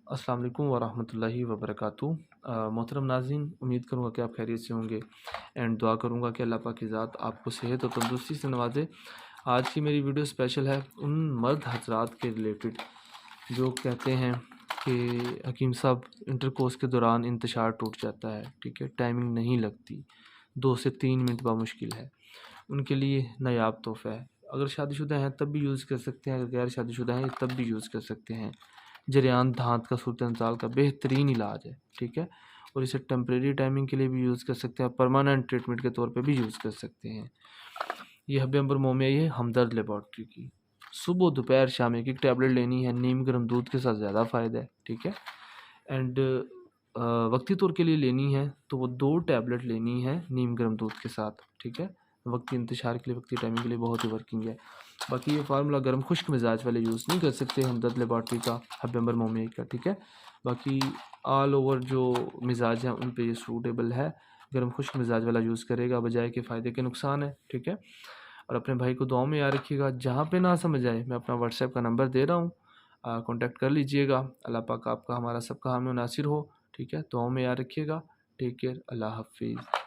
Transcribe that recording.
अस्सलाम वालेकुम वरहमतुल्लाहि वबरकातुहू। मोहतरम नाज़रीन, उम्मीद करूँगा कि आप खैरियत से होंगे एंड दुआ करूँगा कि अल्लाह पाक की ज़ात आपको सेहत और तंदुरुस्ती से नवाजे। आज की मेरी वीडियो स्पेशल है उन मर्द हजरात के रिलेटेड जो कहते हैं कि हकीम साहब इंटरकोर्स के दौरान इंतशार टूट जाता है, ठीक है, टाइमिंग नहीं लगती, 2 से 3 मिनट मुश्किल है। उनके लिए नायाब तोहफ़ा है। अगर शादीशुदा हैं तब भी यूज़ कर सकते हैं, अगर गैर शादीशुदा हैं तब भी यूज़ कर सकते हैं। जरियान धात का सूरत इंतकाल का बेहतरीन इलाज है, ठीक है, और इसे टेम्परेरी टाइमिंग के लिए भी यूज़ कर सकते हैं, परमानेंट ट्रीटमेंट के तौर पे भी यूज़ कर सकते हैं। ये हब्बे अंबर मोमिया है हमदर्द लेबॉर्ट्री की। सुबह दोपहर शाम एक एक टैबलेट लेनी है, नीम गर्म दूध के साथ ज़्यादा फ़ायदा है, ठीक है। एंड वक्ती तौर के लिए लेनी है तो वो 2 टैबलेट लेनी है नीम गर्म दूध के साथ, ठीक है। वक्ती इंतशार के लिए, वक्ती टाइमिंग के लिए बहुत ही वर्किंग है। बाकी ये फार्मूला गर्म खुश्क मिजाज वाले यूज़ नहीं कर सकते हमदर्द लेबॉर्ट्री का, हब्बे अंबर मोमिया का, ठीक है। बाकी ऑल ओवर जो मिजाज हैं उन पे ये सूटेबल है। गर्म खुश्क मिजाज वाला यूज़ करेगा बजाय के फ़ायदे के नुकसान है, ठीक है। और अपने भाई को दुआओं में याद रखिएगा। जहाँ पे ना समझ आए मैं अपना व्हाट्सएप का नंबर दे रहा हूँ, कॉन्टैक्ट कर लीजिएगा। अल्लाह पाक आपका हमारा सबका हामी नासिर हो, ठीक है। दुआओं में याद रखिएगा। टेक केयर, अल्लाह हाफिज़।